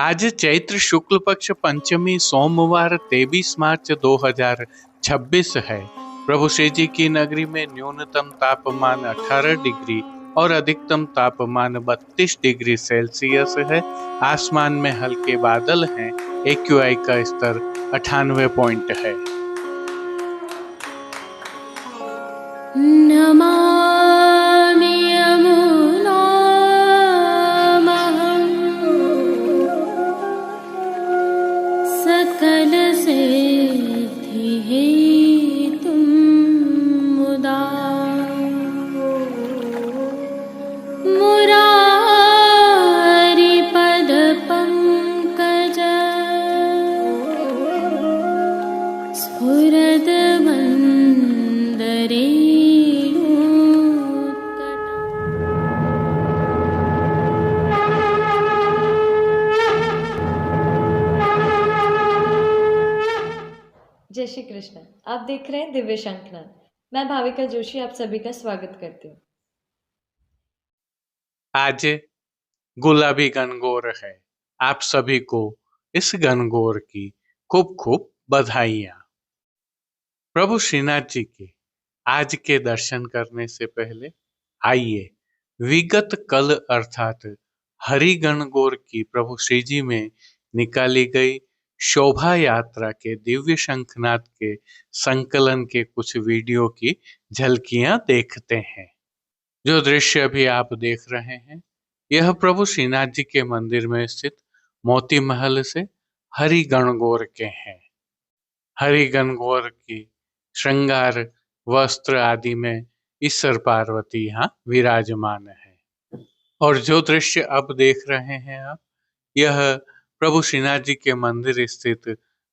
आज चैत्र शुक्ल पक्ष पंचमी सोमवार 23 मार्च 2026 है। प्रभु श्री जी की नगरी में न्यूनतम तापमान 18 डिग्री और अधिकतम तापमान 32 डिग्री सेल्सियस है। आसमान में हल्के बादल हैं। AQI का स्तर 98 पॉइंट है। नमामि यमुनामहं सकलसिद्धिहेतुं मुदा मुरारिपदपङ्कज स्फुरद्वन्दरे जय श्री कृष्ण। आप देख रहे हैं दिव्य शंखनाद। मैं भाविका जोशी आप सभी का स्वागत करती हूँ। आज गुलाबी गणगौर है। आप सभी को इस गणगौर की खूब खूब बधाइयाँ। प्रभु श्रीनाथ जी के आज के दर्शन करने से पहले आइए विगत कल अर्थात हरि गणगौर की प्रभु श्री जी में निकाली गई शोभा यात्रा के दिव्य शंखनाद के संकलन के कुछ वीडियो की झलकियां देखते हैं। जो दृश्य अभी आप देख रहे हैं यह प्रभु श्रीनाथ जी के मंदिर में स्थित मोती महल से हरि गणगौर के हैं। हरि गणगौर की श्रृंगार वस्त्र आदि में ईश्वर पार्वती यहाँ विराजमान है। और जो दृश्य अब देख रहे हैं आप, यह प्रभु श्रीनाथ जी के मंदिर स्थित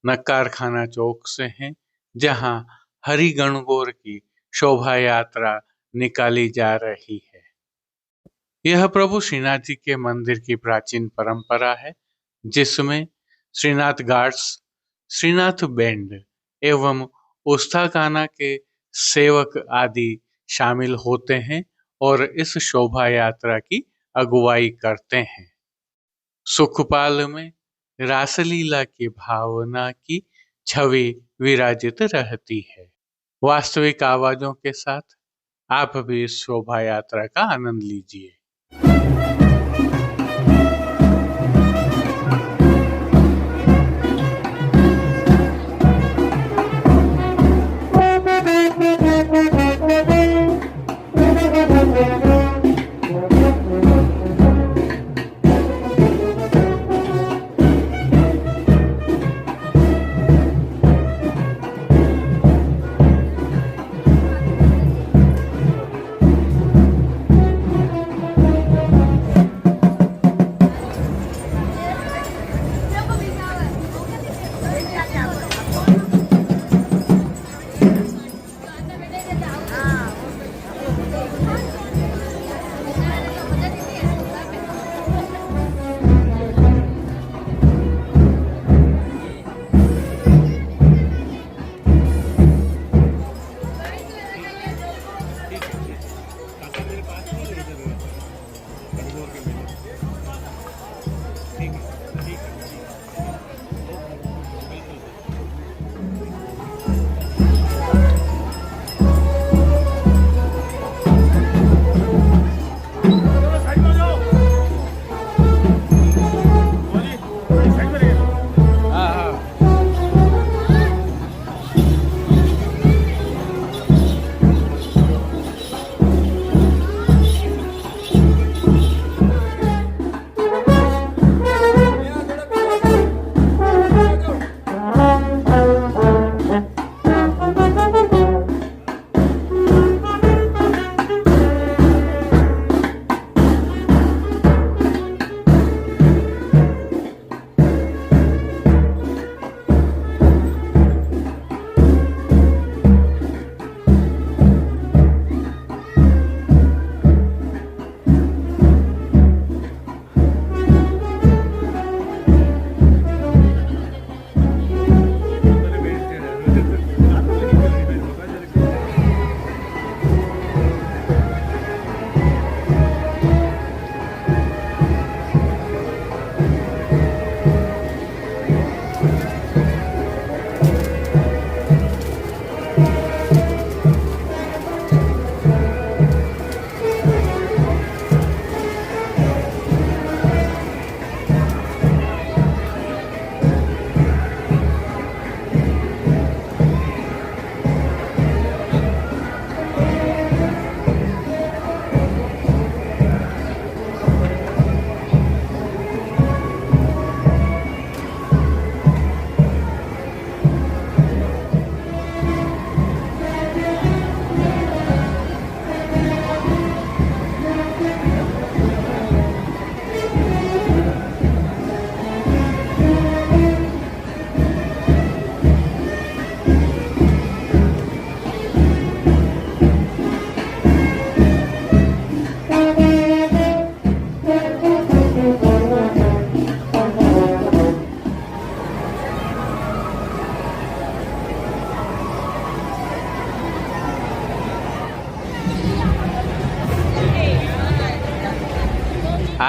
नक्कारखाना चौक से हैं, जहाँ हरि गणगौर की शोभा यात्रा निकाली जा रही है। यह प्रभु श्रीनाथ जी के मंदिर की प्राचीन परंपरा है, जिसमें श्रीनाथ घाट्स, श्रीनाथ बैंड एवं उस्ताकाना के सेवक आदि शामिल होते हैं और इस शोभा यात्रा की अगुवाई करते हैं। सुखपाल में रासलीला की भावना की छवि विराजित रहती है। वास्तविक आवाजों के साथ आप भी इस शोभा यात्रा का आनंद लीजिए।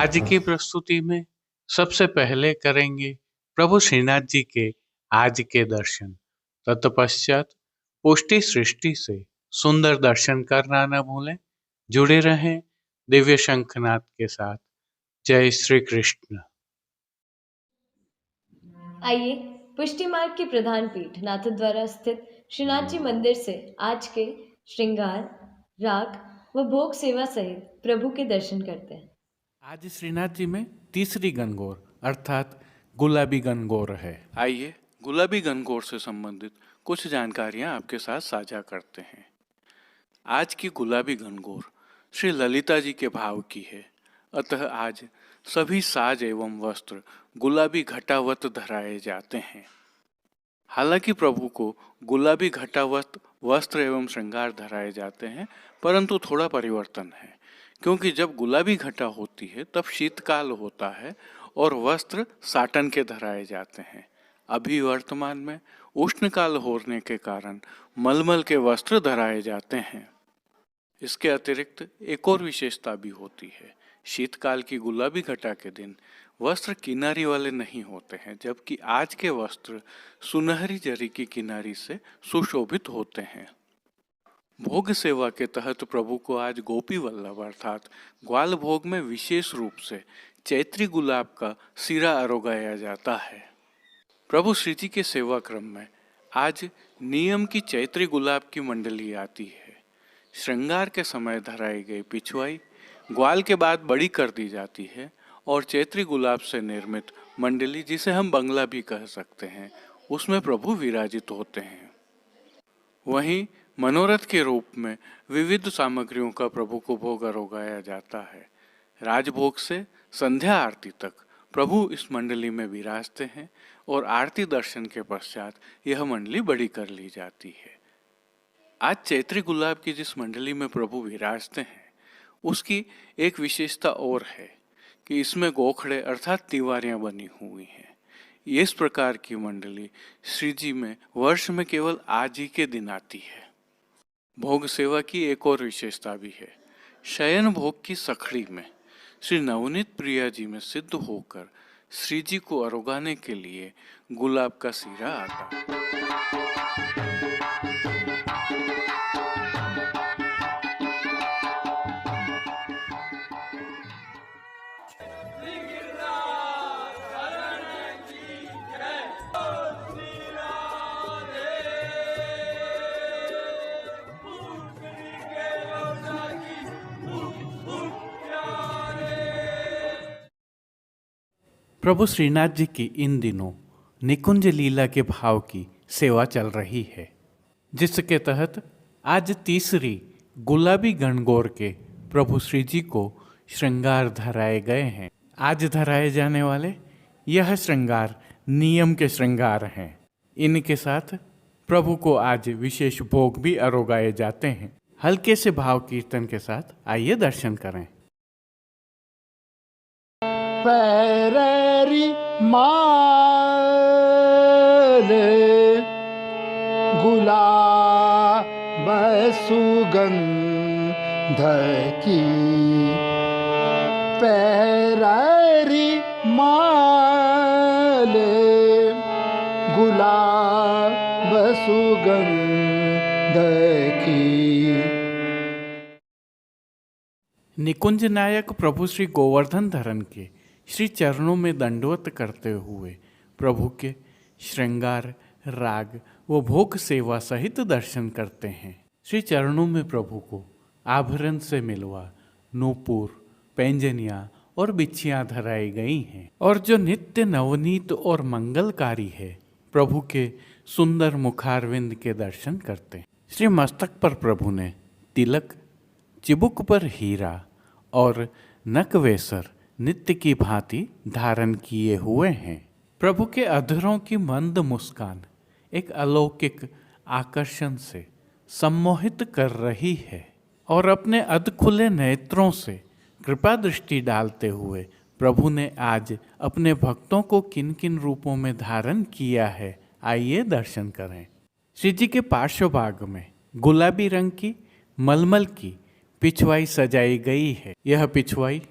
आज की प्रस्तुति में सबसे पहले करेंगे प्रभु श्रीनाथ जी के आज के दर्शन। तत्पश्चात पुष्टि सृष्टि से सुंदर दर्शन करना न भूलें। जुड़े रहें दिव्य शंखनाद के साथ। जय श्री कृष्ण। आइए पुष्टि मार्ग की प्रधान पीठ नाथद्वारा स्थित श्रीनाथ जी मंदिर से आज के श्रृंगार, राग व भोग सेवा सहित प्रभु के दर्शन करते हैं। आज श्रीनाथ जी में तीसरी गणगौर अर्थात गुलाबी गणगौर है। आइए गुलाबी गणगौर से संबंधित कुछ जानकारियां आपके साथ साझा करते हैं। आज की गुलाबी गणगौर श्री ललिता जी के भाव की है, अतः आज सभी साज एवं वस्त्र गुलाबी घटावत धराए जाते हैं। हालांकि प्रभु को गुलाबी घटावत वस्त्र एवं श्रृंगार धराए जाते हैं, परंतु थोड़ा परिवर्तन है, क्योंकि जब गुलाबी घटा होती है तब शीतकाल होता है और वस्त्र साटन के धराए जाते हैं। अभी वर्तमान में उष्णकाल होने के कारण मलमल के वस्त्र धराए जाते हैं। इसके अतिरिक्त एक और विशेषता भी होती है। शीतकाल की गुलाबी घटा के दिन वस्त्र किनारी वाले नहीं होते हैं, जबकि आज के वस्त्र सुनहरी जरी की किनारी से सुशोभित होते हैं। भोग सेवा के तहत प्रभु को आज गोपी वल्लभ अर्थात ग्वाल भोग में विशेष रूप से चैत्री गुलाब का सिरा अरोगाया जाता है। प्रभु श्री जी के सेवा क्रम में आज नियम की चैत्री गुलाब की मंडली आती है। श्रृंगार के समय धराई गई पिछवाई ग्वाल के बाद बड़ी कर दी जाती है और चैत्री गुलाब से निर्मित मंडली, जिसे हम बंगला भी कह सकते हैं, उसमें प्रभु विराजित होते हैं। वहीं मनोरथ के रूप में विविध सामग्रियों का प्रभु को भोग अरोगाया जाता है। राजभोग से संध्या आरती तक प्रभु इस मंडली में विराजते हैं और आरती दर्शन के पश्चात यह मंडली बड़ी कर ली जाती है। आज चैत्री गुलाब की जिस मंडली में प्रभु विराजते हैं, उसकी एक विशेषता और है कि इसमें गोखड़े अर्थात तिवारियां बनी हुई हैं। इस प्रकार की मंडली श्री जी में वर्ष में केवल आज ही के दिन आती है। भोग सेवा की एक और विशेषता भी है। शयन भोग की सखड़ी में श्री नवनीत प्रिया जी में सिद्ध होकर श्री जी को अरोगाने के लिए गुलाब का सिरा आता है। प्रभु श्रीनाथ जी की इन दिनों निकुंज लीला के भाव की सेवा चल रही है, जिसके तहत आज तीसरी गुलाबी गणगौर के प्रभु श्री जी को श्रृंगार धराए गए हैं। आज धराए जाने वाले यह श्रृंगार नियम के श्रृंगार हैं। इनके साथ प्रभु को आज विशेष भोग भी अरोगाए जाते हैं। हल्के से भाव कीर्तन के साथ आइए दर्शन करें। पैरेरी माल गुलाब सुगंध की, पैरेरी माल गुलाब सुगंध की। निकुंज नायक प्रभु श्री गोवर्धन धरन के श्री चरणों में दंडवत करते हुए प्रभु के श्रृंगार, राग व भोग सेवा सहित दर्शन करते हैं। श्री चरणों में प्रभु को आभरण से मिलवा नूपुर, पैंजनियाँ और बिछियाँ धराई गई हैं और जो नित्य नवनीत और मंगलकारी है, प्रभु के सुंदर मुखारविंद के दर्शन करते हैं। श्री मस्तक पर प्रभु ने तिलक, चिबुक पर हीरा और नकवेसर नित्य की भांति धारण किए हुए हैं। प्रभु के अधरों की मंद मुस्कान एक अलौकिक आकर्षण से सम्मोहित कर रही है और अपने अधखुले नेत्रों से कृपा दृष्टि डालते हुए प्रभु ने आज अपने भक्तों को किन किन रूपों में धारण किया है, आइए दर्शन करें। श्री जी के पार्श्व भाग में गुलाबी रंग की मलमल की पिछवाई सजाई गई है। यह पिछवाई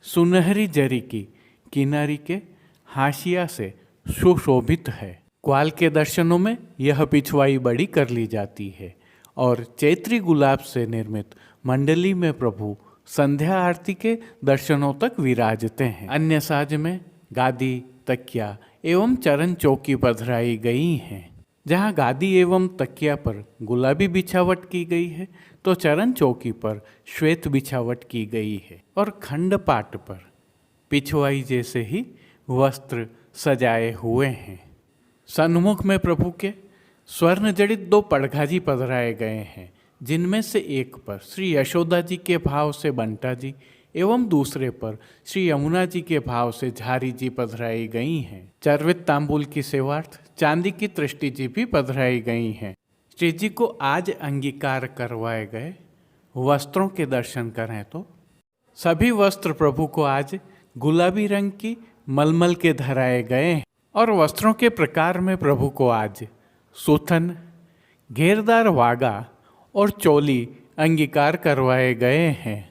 सुनहरी जरी की किनारी के हाशिया से सुशोभित है। ग्वाल के दर्शनों में यह पिछवाई बड़ी कर ली जाती है और चैत्री गुलाब से निर्मित मंडली में प्रभु संध्या आरती के दर्शनों तक विराजते हैं। अन्य साज में गादी, तकिया एवं चरण चौकी पधराई गई हैं। जहाँ गादी एवं तकिया पर गुलाबी बिछावट की गई है तो चरण चौकी पर श्वेत बिछावट की गई है और खंड पाट पर पिछवाई जैसे ही वस्त्र सजाए हुए हैं। सन्मुख में प्रभु के स्वर्ण जड़ित 2 पड़घाजी पधराए गए हैं, जिनमें से एक पर श्री यशोदा जी के भाव से बंटा जी एवं दूसरे पर श्री यमुना जी के भाव से झारी जी पधराई गई हैं। चर्वित तांबूल की सेवार्थ चांदी की तृष्टि जी भी पधराई गई हैं। श्री जी को आज अंगीकार करवाए गए वस्त्रों के दर्शन करें तो सभी वस्त्र प्रभु को आज गुलाबी रंग की मलमल के धराए गए हैं और वस्त्रों के प्रकार में प्रभु को आज सुथन, घेरदार वागा और चोली अंगीकार करवाए गए हैं।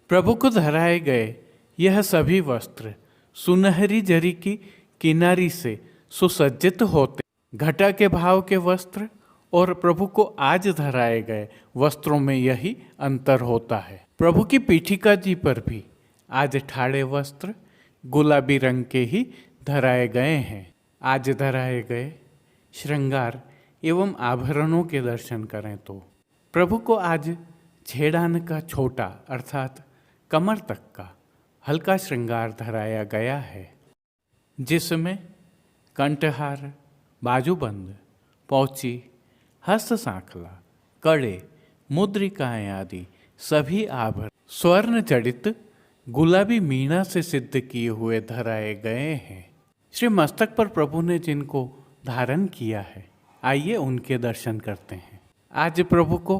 प्रभु को धराए गए यह सभी वस्त्र सुनहरी जरी की किनारी से सुसज्जित होते। घटा के भाव के वस्त्र और प्रभु को आज धराए गए वस्त्रों में यही अंतर होता है। प्रभु की पीठिका जी पर भी आज ठाड़े वस्त्र गुलाबी रंग के ही धराए गए हैं। आज धराए गए श्रृंगार एवं आभरणों के दर्शन करें तो प्रभु को आज छेड़ान का छोटा अर्थात कमर तक का हल्का श्रृंगार धराया गया है, जिसमें कंठहार, बाजूबंद, पौची, हस्त सांखला, कड़े, मुद्रिकाएं आदि सभी आभरण स्वर्ण जड़ित गुलाबी मीणा से सिद्ध किए हुए धराए गए हैं। श्री मस्तक पर प्रभु ने जिनको धारण किया है, आइए उनके दर्शन करते हैं। आज प्रभु को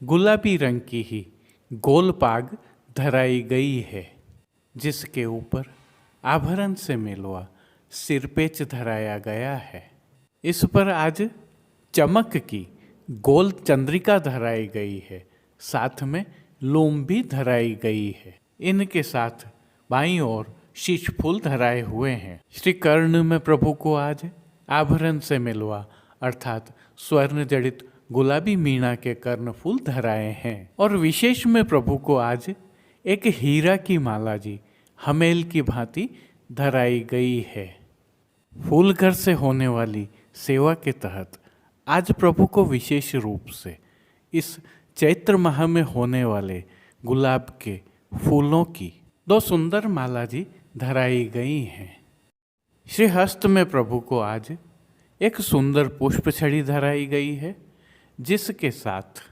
गुलाबी रंग की ही गोल पाग धराई गई है, जिसके ऊपर आभरण से मिलवा सिरपेच धराया गया है। इस पर आज चमक की गोल चंद्रिका धराई गई है, साथ में लोम भी धराई गई है। इनके साथ बाईं ओर शीश फूल धराए हुए हैं। श्री कर्ण में प्रभु को आज आभरण से मिलवा अर्थात स्वर्ण जड़ित गुलाबी मीणा के कर्ण फूल धराए हैं और विशेष में प्रभु को आज एक हीरा की माला जी हमेल की भांति धराई गई है। फूल घर से होने वाली सेवा के तहत आज प्रभु को विशेष रूप से इस चैत्र माह में होने वाले गुलाब के फूलों की 2 सुंदर माला जी धराई गई हैं। श्री हस्त में प्रभु को आज एक सुंदर पुष्प छड़ी धराई गई है, जिसके साथ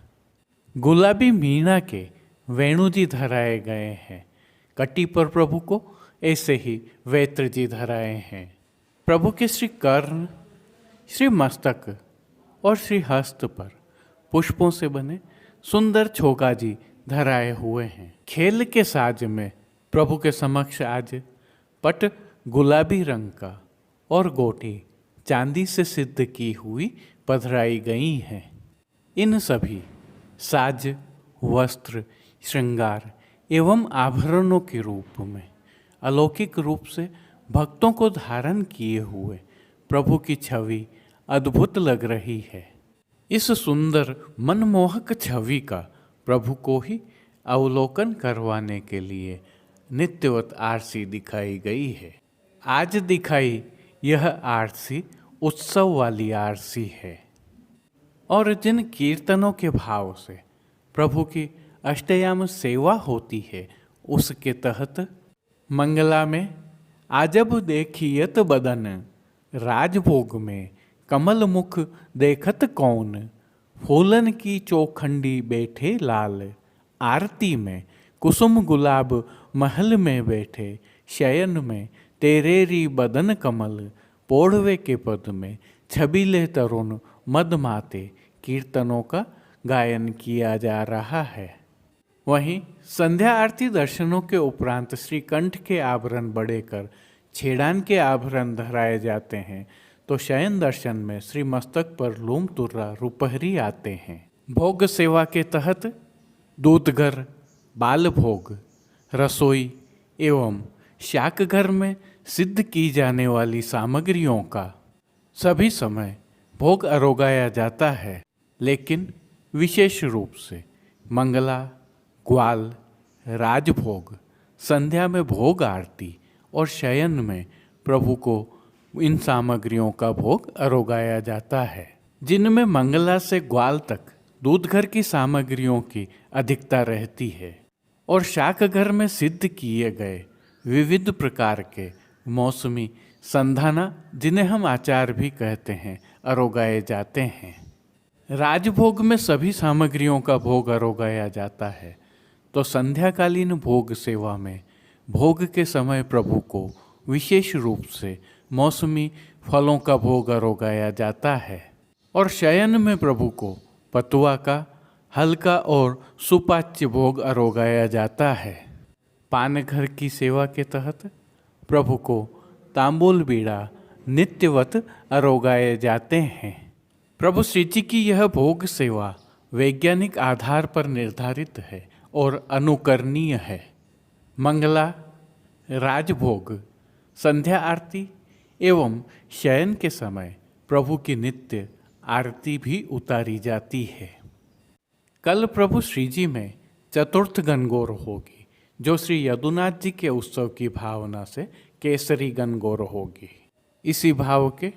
गुलाबी मीणा के वेणु जी धराए गए हैं। कटी पर प्रभु को ऐसे ही वेत्र जी धराए हैं। प्रभु के श्री कर्ण, श्री मस्तक और श्री हस्त पर पुष्पों से बने सुंदर छोगा जी धराए हुए हैं। खेल के साज में प्रभु के समक्ष आज पट गुलाबी रंग का और गोटी चांदी से सिद्ध की हुई पधराई गई हैं। इन सभी साज, वस्त्र, श्रृंगार एवं आभरणों के रूप में अलौकिक रूप से भक्तों को धारण किए हुए प्रभु की छवि अद्भुत लग रही है। इस सुंदर मनमोहक छवि का प्रभु को ही अवलोकन करवाने के लिए नित्यवत आरसी दिखाई गई है। आज दिखाई यह आरसी उत्सव वाली आरसी है और जिन कीर्तनों के भाव से प्रभु की अष्टयाम सेवा होती है, उसके तहत मंगला में आजब देखियत बदन, राजभोग में कमल मुख देखत कौन, फूलन की चौखंडी बैठे लाल, आरती में कुसुम गुलाब महल में बैठे, शयन में तेरेरी बदन कमल, पोढ़वे के पद में छबीले तरुण मदमाते कीर्तनों का गायन किया जा रहा है। वहीं संध्या आरती दर्शनों के उपरांत श्री कंठ के आभरण बढ़ेकर छेड़ान के आभरण धराए जाते हैं, तो शयन दर्शन में श्री मस्तक पर लूम तुर्रा रुपहरी आते हैं। भोग सेवा के तहत दूधगर, बाल भोग, रसोई एवं शाक घर में सिद्ध की जाने वाली सामग्रियों का सभी समय भोग अरोगाया जाता है, लेकिन विशेष रूप से मंगला, ग्वाल, राजभोग, संध्या में भोग आरती और शयन में प्रभु को इन सामग्रियों का भोग अरोगाया जाता है, जिनमें मंगला से ग्वाल तक दूध घर की सामग्रियों की अधिकता रहती है और शाक घर में सिद्ध किए गए विविध प्रकार के मौसमी संधाना, जिन्हें हम आचार भी कहते हैं, अरोगाए जाते हैं। राजभोग में सभी सामग्रियों का भोग अरोगाया जाता है, तो संध्याकालीन भोग सेवा में भोग के समय प्रभु को विशेष रूप से मौसमी फलों का भोग अरोगाया जाता है और शयन में प्रभु को पतुआ का हल्का और सुपाच्य भोग अरोगाया जाता है। पानघर की सेवा के तहत प्रभु को तांबूल बीड़ा नित्यवत अरोगाए जाते हैं। प्रभु श्री जी की यह भोग सेवा वैज्ञानिक आधार पर निर्धारित है और अनुकरणीय है। मंगला, राजभोग, संध्या आरती एवं शयन के समय प्रभु की नित्य आरती भी उतारी जाती है। कल प्रभु श्री जी में चतुर्थ गणगौर होगी, जो श्री यदुनाथ जी के उत्सव की भावना से केसरी गणगौर होगी। इसी भाव के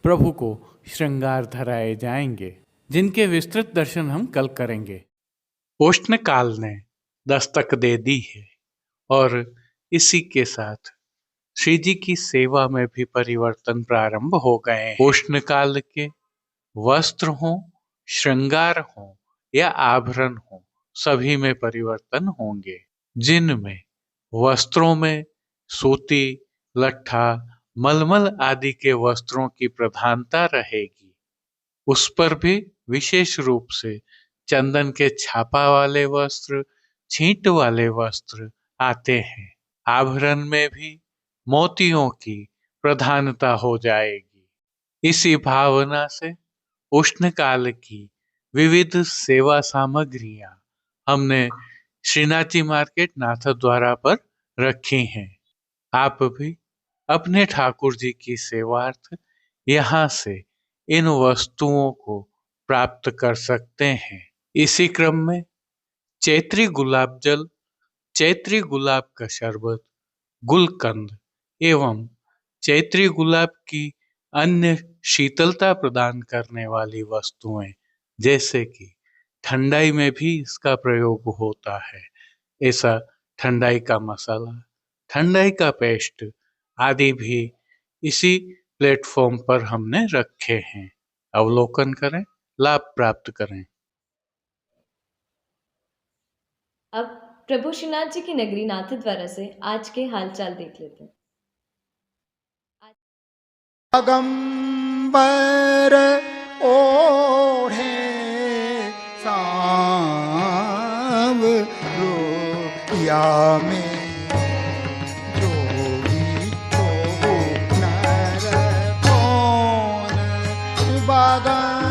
प्रभु को श्रृंगार धराए जाएंगे, जिनके विस्तृत दर्शन हम कल करेंगे। उष्ण काल ने दस्तक दे दी है और इसी के साथ श्री जी की सेवा में भी परिवर्तन प्रारंभ हो गए हैं। उष्ण काल के वस्त्र हो, श्रृंगार हो या आभरण हो, सभी में परिवर्तन होंगे, जिनमें वस्त्रों में सूती, लट्ठा, मलमल आदि के वस्त्रों की प्रधानता रहेगी। उस पर भी विशेष रूप से चंदन के छापा वाले वस्त्र, छींट वाले वस्त्र आते हैं। आभरण में भी मोतियों की प्रधानता हो जाएगी। इसी भावना से उष्ण काल की विविध सेवा सामग्रियां हमने श्रीनाथ जी मार्केट नाथद्वारा पर रखी हैं। आप भी अपने ठाकुर जी की सेवार्थ यहाँ से इन वस्तुओं को प्राप्त कर सकते हैं। इसी क्रम में चैत्री गुलाब जल, चैत्री गुलाब का शरबत, गुलकंद एवं चैत्री गुलाब की अन्य शीतलता प्रदान करने वाली वस्तुएं, जैसे कि ठंडाई में भी इसका प्रयोग होता है, ऐसा ठंडाई का मसाला, ठंडाई का पेस्ट आदि भी इसी प्लेटफॉर्म पर हमने रखे हैं। अवलोकन करें, लाभ प्राप्त करें। अब प्रभु श्रीनाथ जी की नगरी नाथद्वारा से आज के हालचाल देख लेते हैं। अगंबर ओढ़े सांवरिया में जोगी को नर कौन बागन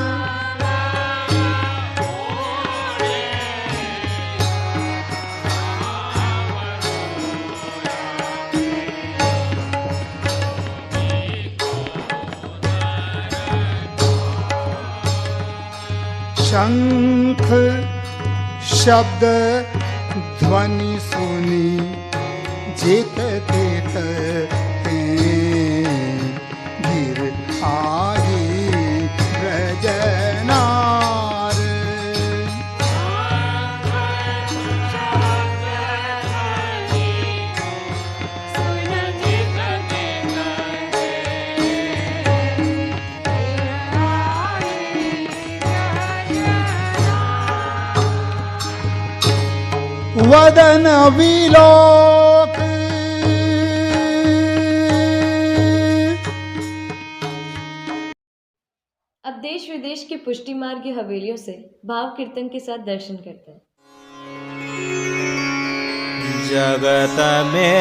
शंख शब्द ध्वनि सुनी जित तित गिर आही ब्रजनार वदन विलोक अब देश विदेश की पुष्टि मार्ग की हवेलियों से भाव कीर्तन के साथ दर्शन करते हैं। जगत में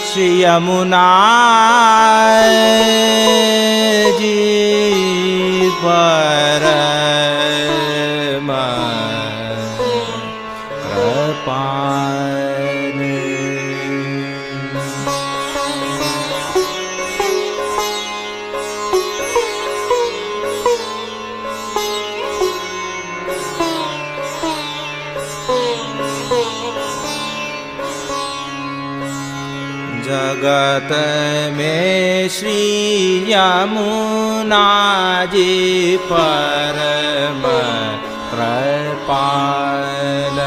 श्री यमुना जी पर पार। जगत में श्री यमुना जी परम कृपाल।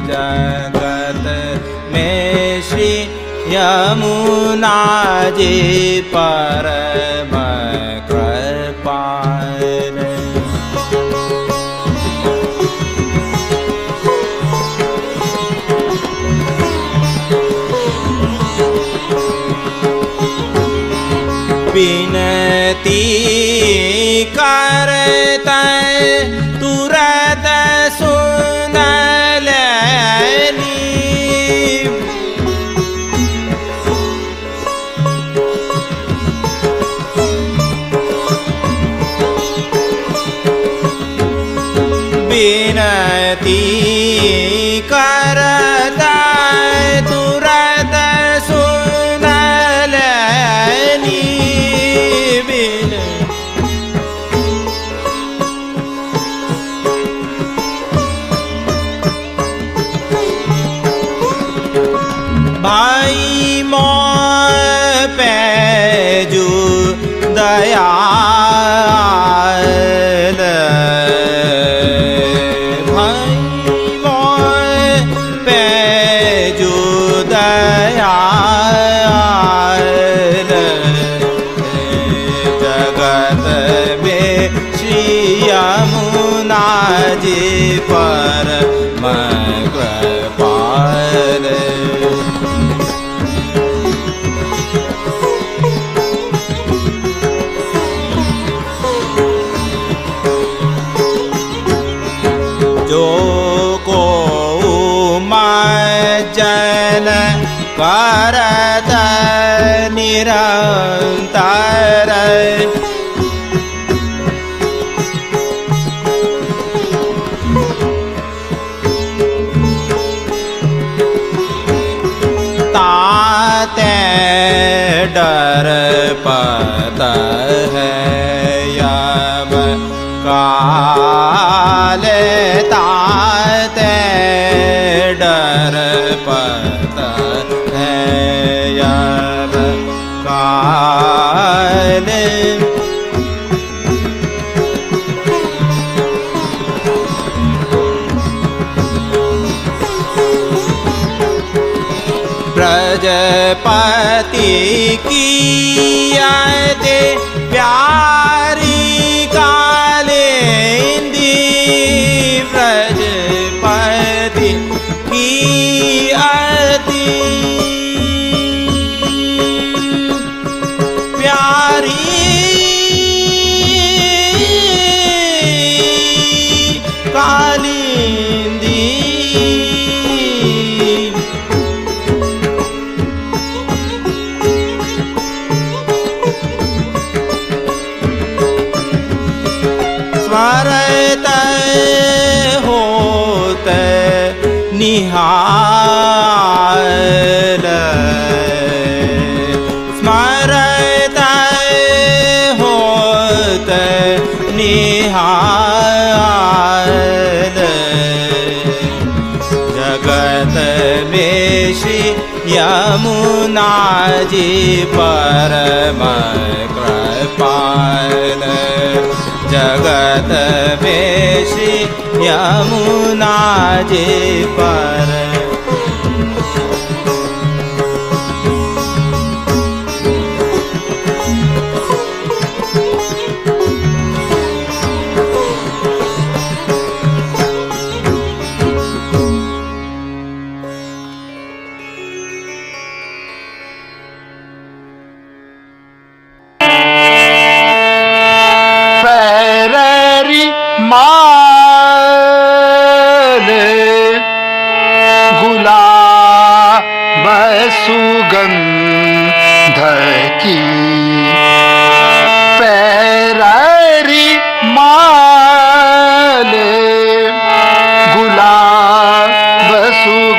जगत में श्री यमुना जी परम कृपाल। विनती करते तुरत सुन लेनी। विनती करते तुरत सुन लेनी। भाई मोह पैजू दयाल। भाई मोह पैजू दयाल। जगत में श्री यमुना जी परम कृपाल। जो को मज्जन करत निरंतर। ताते डर पत है यम काल। ताते डर पत है यम काल। ब्रजपति की आयते प्यारी कालिंदी। ब्रजपति की आयती प्यारी कालिंदी। स्मरत होते निहाल। स्मरत होते निहाल। जगत में श्री यमुना जी परम कृपाल। जगत में श्री यमुना जी पर। माल गुलाब सुगंध की। पैरारी माल गुलाब सुगंध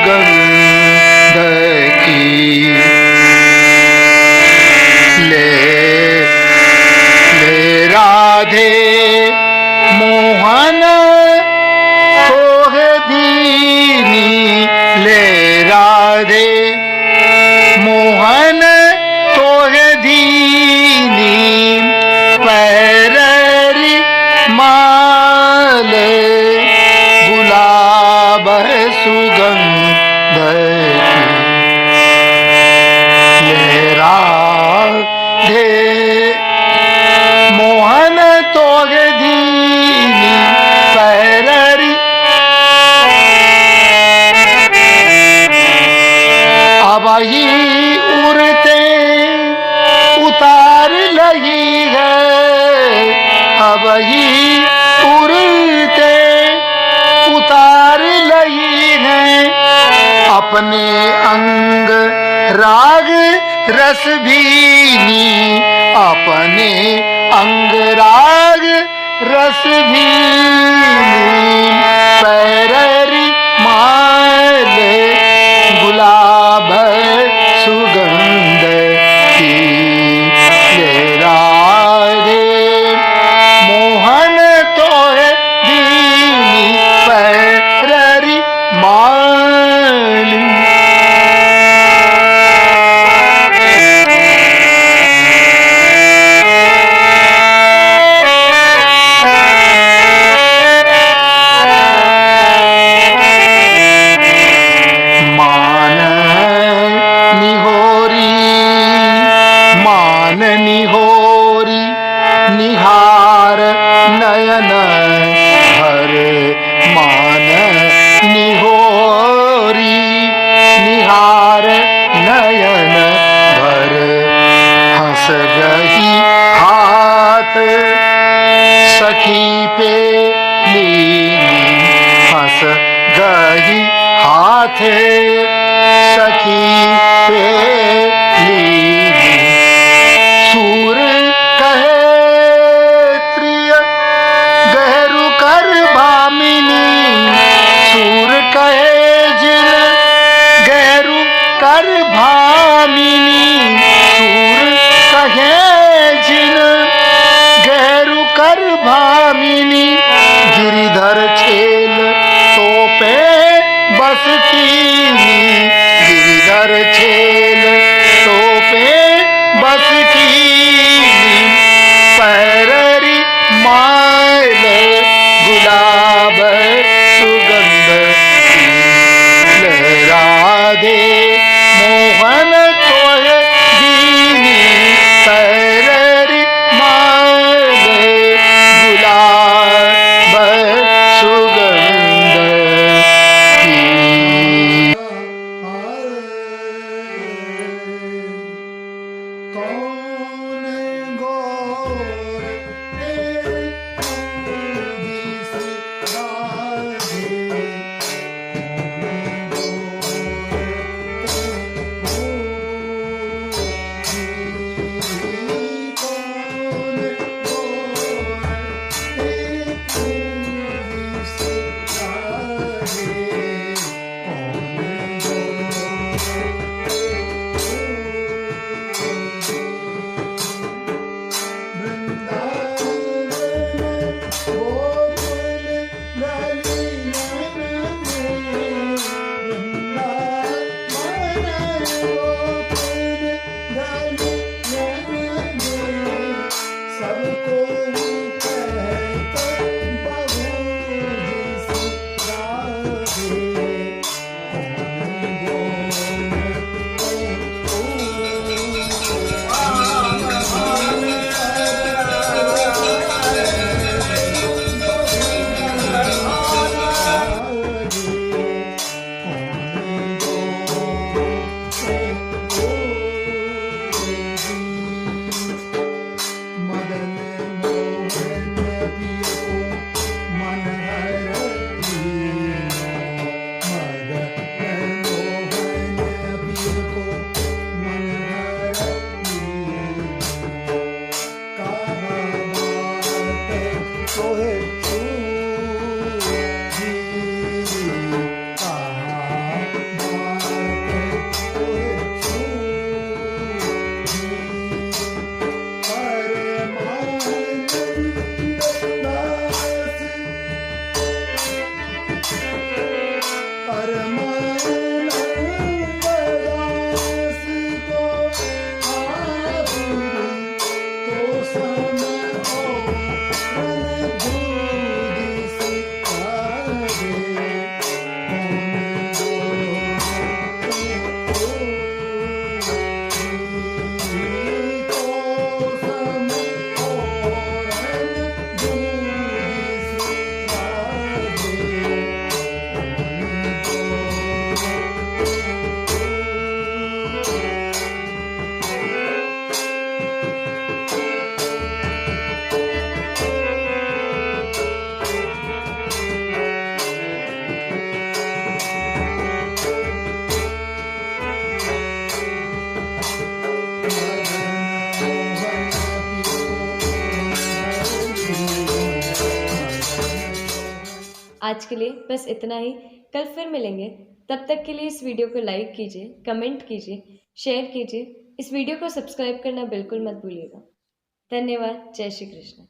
ही उड़ते उतार लही है, अब ही उड़ते उतार लही है। अपने अंग राग रस भीनी, अपने अंग राग रस भीनी। पैररी माल गुलाब सुगंध की लहराए, मोहन तो है दीनी पैररी माल। निहोरी निहार नयन भर, मान निहोरी निहार नयन भर। हंस गही हाथ सखी पे लीनी, हंस गही हाथ सखी पे लीनी। सूर कहे त्रिय गहरू कर भामिनी, सूर कहे जिन गहरू कर भामिनी। सूर कहे जिन गहरू कर भामिनी। गिरिधर छेल तो पे बस कीनी, गिरिधर छेल तो पे बस कीनी। पैररी माल गुलाब सुगंध की लहरा दे, मोहन तोय दीनी। पैररी माल गुलाब सुगंध की। आज के लिए बस इतना ही। कल फिर मिलेंगे। तब तक के लिए इस वीडियो को लाइक कीजिए, कमेंट कीजिए, शेयर कीजिए। इस वीडियो को सब्सक्राइब करना बिल्कुल मत भूलिएगा। धन्यवाद। जय श्री कृष्ण।